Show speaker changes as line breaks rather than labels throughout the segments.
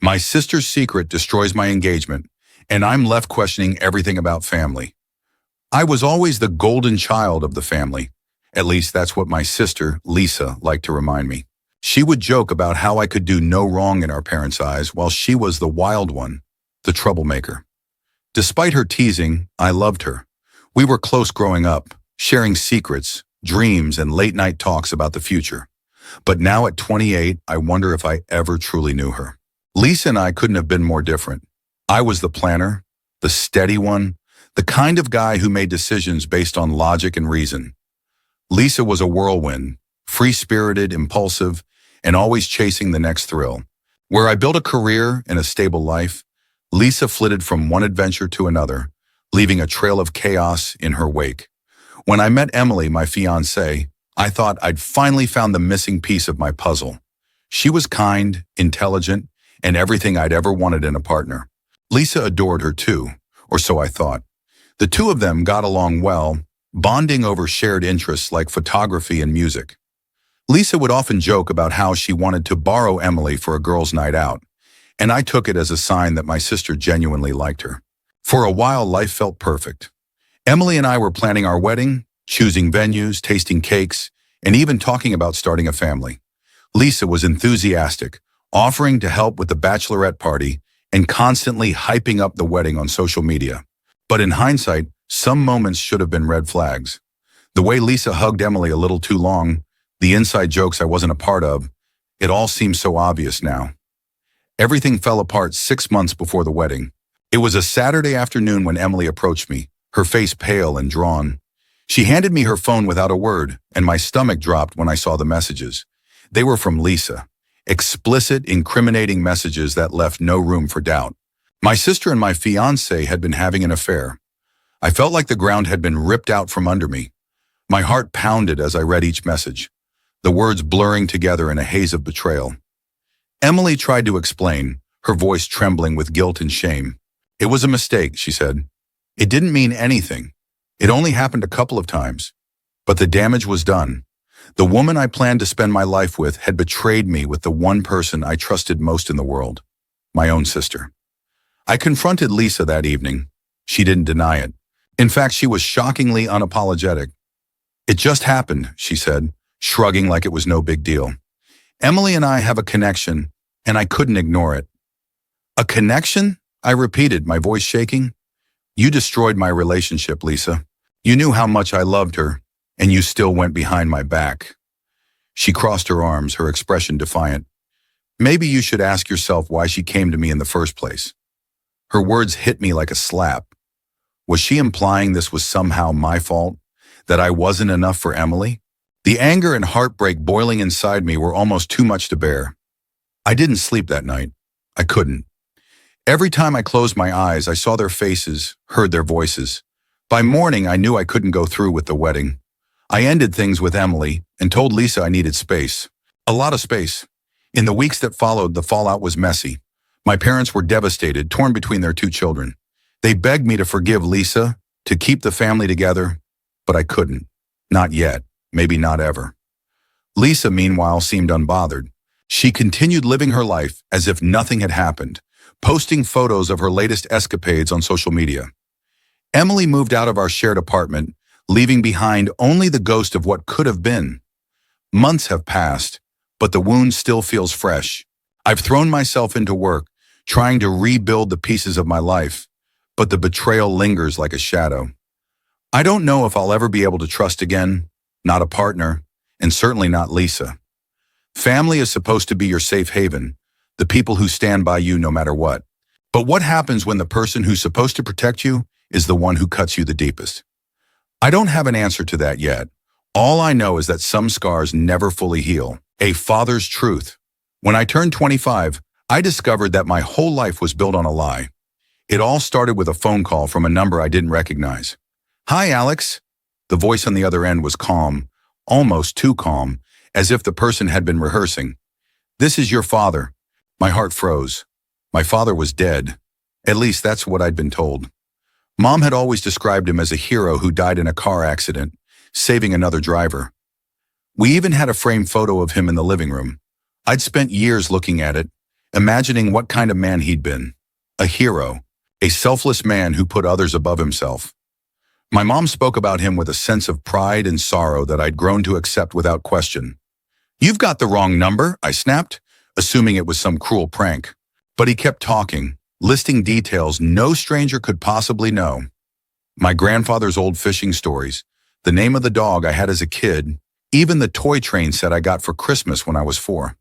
My sister's secret destroys my engagement, and I'm left questioning everything about family. I was always the golden child of the family. At least that's what my sister, Lisa, liked to remind me. She would joke about how I could do no wrong in our parents' eyes while she was the wild one, the troublemaker. Despite her teasing, I loved her. We were close growing up, sharing secrets, dreams, and late-night talks about the future. But now at 28, I wonder if I ever truly knew her. Lisa and I couldn't have been more different. I was the planner, the steady one, the kind of guy who made decisions based on logic and reason. Lisa was a whirlwind, free-spirited, impulsive, and always chasing the next thrill. Where I built a career and a stable life, Lisa flitted from one adventure to another, leaving a trail of chaos in her wake. When I met Emily, my fiancée, I thought I'd finally found the missing piece of my puzzle. She was kind, intelligent, and everything I'd ever wanted in a partner. Lisa adored her too, or so I thought. The two of them got along well, bonding over shared interests like photography and music. Lisa would often joke about how she wanted to borrow Emily for a girls' night out, and I took it as a sign that my sister genuinely liked her. For a while, life felt perfect. Emily and I were planning our wedding, choosing venues, tasting cakes, and even talking about starting a family. Lisa was enthusiastic, offering to help with the bachelorette party and constantly hyping up the wedding on social media. But in hindsight, some moments should have been red flags. The way Lisa hugged Emily a little too long, the inside jokes I wasn't a part of, it all seems so obvious now. Everything fell apart 6 months before the wedding. It was a Saturday afternoon when Emily approached me, her face pale and drawn. She handed me her phone without a word, and my stomach dropped when I saw the messages. They were from Lisa. Explicit, incriminating messages that left no room for doubt. My sister and my fiancé had been having an affair. I felt like the ground had been ripped out from under me. My heart pounded as I read each message, the words blurring together in a haze of betrayal. Emily tried to explain, her voice trembling with guilt and shame. It was a mistake, she said. It didn't mean anything. It only happened a couple of times. But the damage was done. The woman I planned to spend my life with had betrayed me with the one person I trusted most in the world, my own sister. I confronted Lisa that evening. She didn't deny it. In fact, she was shockingly unapologetic. It just happened, she said, shrugging like it was no big deal. Emily and I have a connection, and I couldn't ignore it. A connection? I repeated, my voice shaking. You destroyed my relationship, Lisa. You knew how much I loved her, and you still went behind my back. She crossed her arms, her expression defiant. Maybe you should ask yourself why she came to me in the first place. Her words hit me like a slap. Was she implying this was somehow my fault? That I wasn't enough for Emily? The anger and heartbreak boiling inside me were almost too much to bear. I didn't sleep that night. I couldn't. Every time I closed my eyes, I saw their faces, heard their voices. By morning, I knew I couldn't go through with the wedding. I ended things with Emily and told Lisa I needed space. A lot of space. In the weeks that followed, the fallout was messy. My parents were devastated, torn between their two children. They begged me to forgive Lisa, to keep the family together, but I couldn't. Not yet. Maybe not ever. Lisa, meanwhile, seemed unbothered. She continued living her life as if nothing had happened, posting photos of her latest escapades on social media. Emily moved out of our shared apartment, leaving behind only the ghost of what could have been. Months have passed, but the wound still feels fresh. I've thrown myself into work, trying to rebuild the pieces of my life, but the betrayal lingers like a shadow. I don't know if I'll ever be able to trust again, not a partner, and certainly not Lisa. Family is supposed to be your safe haven, the people who stand by you no matter what. But what happens when the person who's supposed to protect you is the one who cuts you the deepest? I don't have an answer to that yet. All I know is that some scars never fully heal. A father's truth. When I turned 25, I discovered that my whole life was built on a lie. It all started with a phone call from a number I didn't recognize. "Hi, Alex." The voice on the other end was calm, almost too calm, as if the person had been rehearsing. "This is your father." My heart froze. My father was dead. At least that's what I'd been told. Mom had always described him as a hero who died in a car accident, saving another driver. We even had a framed photo of him in the living room. I'd spent years looking at it, imagining what kind of man he'd been. A hero, a selfless man who put others above himself. My mom spoke about him with a sense of pride and sorrow that I'd grown to accept without question. "You've got the wrong number," I snapped, assuming it was some cruel prank. But he kept talking, listing details no stranger could possibly know. My grandfather's old fishing stories, the name of the dog I had as a kid, even the toy train set I got for Christmas when I was 4.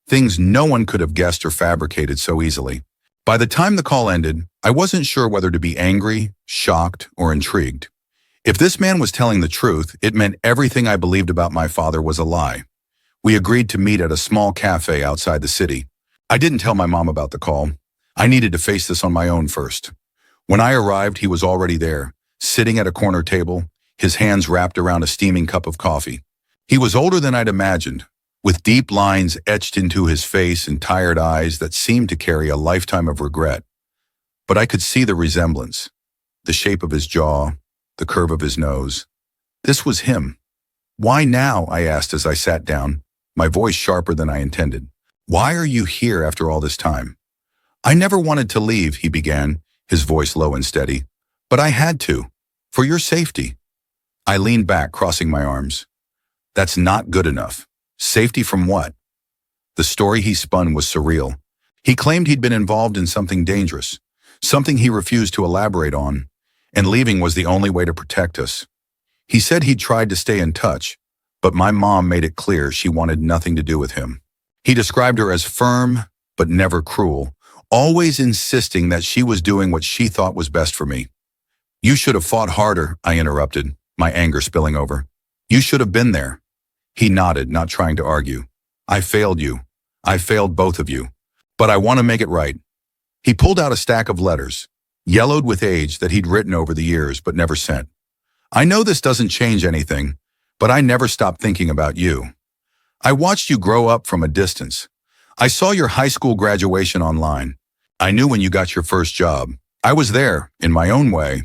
Things no one could have guessed or fabricated so easily. By the time the call ended, I wasn't sure whether to be angry, shocked, or intrigued. If this man was telling the truth, it meant everything I believed about my father was a lie. We agreed to meet at a small cafe outside the city. I didn't tell my mom about the call. I needed to face this on my own first. When I arrived, he was already there, sitting at a corner table, his hands wrapped around a steaming cup of coffee. He was older than I'd imagined, with deep lines etched into his face and tired eyes that seemed to carry a lifetime of regret. But I could see the resemblance, the shape of his jaw, the curve of his nose. This was him. "Why now?" I asked as I sat down, my voice sharper than I intended. "Why are you here after all this time?" "I never wanted to leave," he began, his voice low and steady. "But I had to, for your safety." I leaned back, crossing my arms. "That's not good enough. Safety from what?" The story he spun was surreal. He claimed he'd been involved in something dangerous, something he refused to elaborate on, and leaving was the only way to protect us. He said he'd tried to stay in touch, but my mom made it clear she wanted nothing to do with him. He described her as firm, but never cruel, always insisting that she was doing what she thought was best for me. "You should have fought harder," I interrupted, my anger spilling over. "You should have been there." He nodded, not trying to argue. "I failed you. I failed both of you. But I want to make it right." He pulled out a stack of letters, yellowed with age, that he'd written over the years but never sent. "I know this doesn't change anything, but I never stopped thinking about you. I watched you grow up from a distance. I saw your high school graduation online. I knew when you got your first job. I was there, in my own way."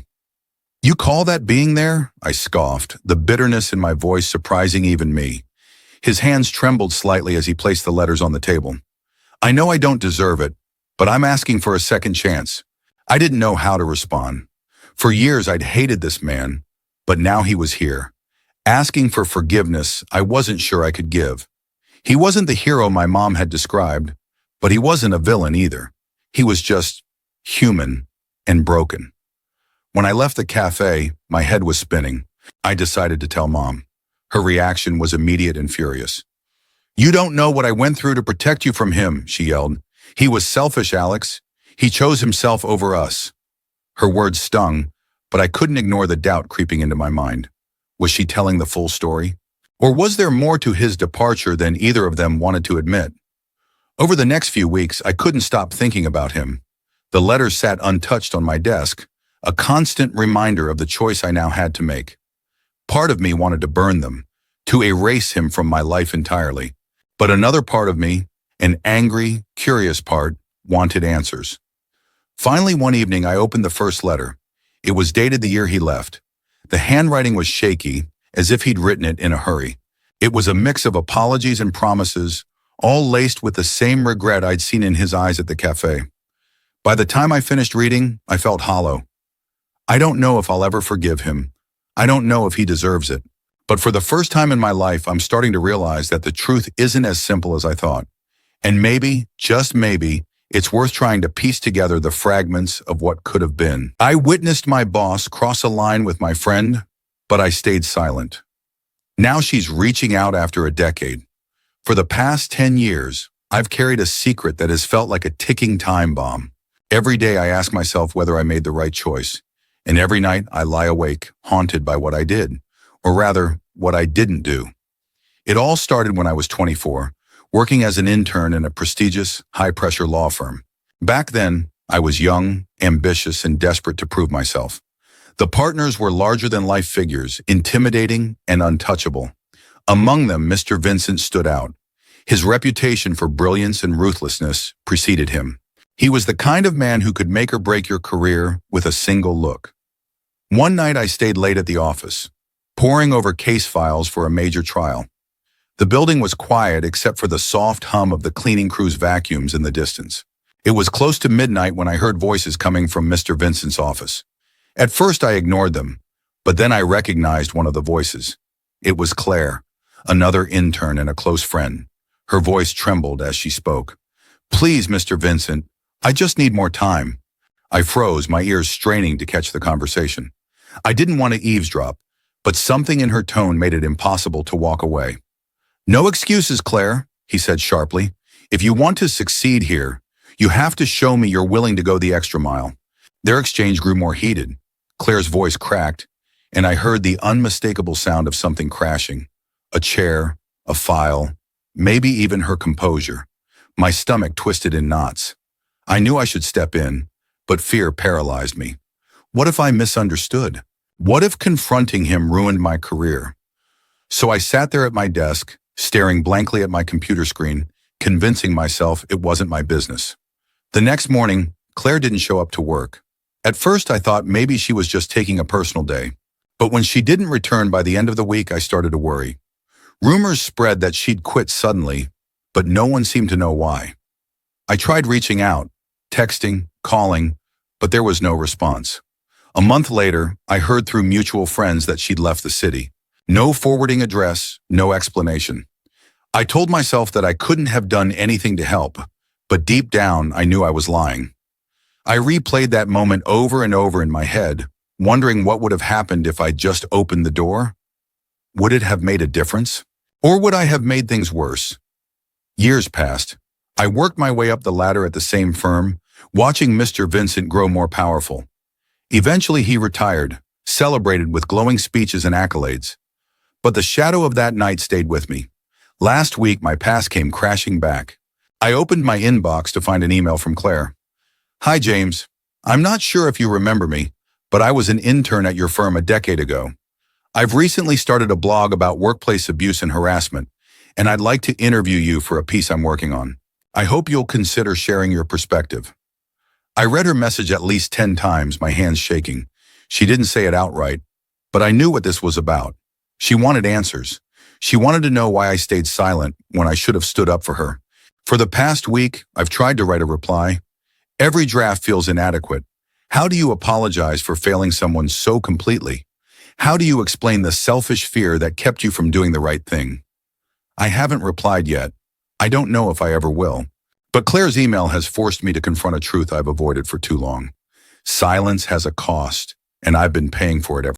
"You call that being there?" I scoffed, the bitterness in my voice surprising even me. His hands trembled slightly as he placed the letters on the table. "I know I don't deserve it, but I'm asking for a second chance." I didn't know how to respond. For years I'd hated this man, but now he was here, asking for forgiveness I wasn't sure I could give. He wasn't the hero my mom had described, but he wasn't a villain either. He was just human and broken. When I left the cafe, my head was spinning. I decided to tell Mom. Her reaction was immediate and furious. "You don't know what I went through to protect you from him," she yelled. "He was selfish, Alex. He chose himself over us." Her words stung, but I couldn't ignore the doubt creeping into my mind. Was she telling the full story? Or was there more to his departure than either of them wanted to admit? Over the next few weeks, I couldn't stop thinking about him. The letters sat untouched on my desk, a constant reminder of the choice I now had to make. Part of me wanted to burn them, to erase him from my life entirely. But another part of me, an angry, curious part, wanted answers. Finally, one evening, I opened the first letter. It was dated the year he left. The handwriting was shaky, as if he'd written it in a hurry. It was a mix of apologies and promises, all laced with the same regret I'd seen in his eyes at the cafe. By the time I finished reading, I felt hollow. I don't know if I'll ever forgive him. I don't know if he deserves it. But for the first time in my life, I'm starting to realize that the truth isn't as simple as I thought. And maybe, just maybe, it's worth trying to piece together the fragments of what could have been. I witnessed my boss cross a line with my friend, but I stayed silent. Now she's reaching out after a decade. For the past 10 years, I've carried a secret that has felt like a ticking time bomb. Every day I ask myself whether I made the right choice. And every night I lie awake, haunted by what I did, or rather, what I didn't do. It all started when I was 24, working as an intern in a prestigious, high-pressure law firm. Back then, I was young, ambitious, and desperate to prove myself. The partners were larger-than-life figures, intimidating and untouchable. Among them, Mr. Vincent stood out. His reputation for brilliance and ruthlessness preceded him. He was the kind of man who could make or break your career with a single look. One night I stayed late at the office, poring over case files for a major trial. The building was quiet except for the soft hum of the cleaning crew's vacuums in the distance. It was close to midnight when I heard voices coming from Mr. Vincent's office. At first I ignored them, but then I recognized one of the voices. It was Claire, another intern and a close friend. Her voice trembled as she spoke. "Please, Mr. Vincent, I just need more time." I froze, my ears straining to catch the conversation. I didn't want to eavesdrop, but something in her tone made it impossible to walk away. "No excuses, Claire," he said sharply. "If you want to succeed here, you have to show me you're willing to go the extra mile." Their exchange grew more heated. Claire's voice cracked, and I heard the unmistakable sound of something crashing. A chair, a file, maybe even her composure. My stomach twisted in knots. I knew I should step in, but fear paralyzed me. What if I misunderstood? What if confronting him ruined my career? So I sat there at my desk, staring blankly at my computer screen, convincing myself it wasn't my business. The next morning, Claire didn't show up to work. At first, I thought maybe she was just taking a personal day. But when she didn't return by the end of the week, I started to worry. Rumors spread that she'd quit suddenly, but no one seemed to know why. I tried reaching out, texting, calling, but there was no response. A month later, I heard through mutual friends that she'd left the city. No forwarding address, no explanation. I told myself that I couldn't have done anything to help, but deep down, I knew I was lying. I replayed that moment over and over in my head, wondering what would have happened if I just opened the door. Would it have made a difference? Or would I have made things worse? Years passed. I worked my way up the ladder at the same firm, watching Mr. Vincent grow more powerful. Eventually he retired, celebrated with glowing speeches and accolades. But the shadow of that night stayed with me. Last week, my past came crashing back. I opened my inbox to find an email from Claire. "Hi, James. I'm not sure if you remember me, but I was an intern at your firm a decade ago. I've recently started a blog about workplace abuse and harassment, and I'd like to interview you for a piece I'm working on. I hope you'll consider sharing your perspective." I read her message at least 10 times, my hands shaking. She didn't say it outright, but I knew what this was about. She wanted answers. She wanted to know why I stayed silent when I should have stood up for her. For the past week, I've tried to write a reply. Every draft feels inadequate. How do you apologize for failing someone so completely? How do you explain the selfish fear that kept you from doing the right thing? I haven't replied yet. I don't know if I ever will. But Claire's email has forced me to confront a truth I've avoided for too long. Silence has a cost, and I've been paying for it ever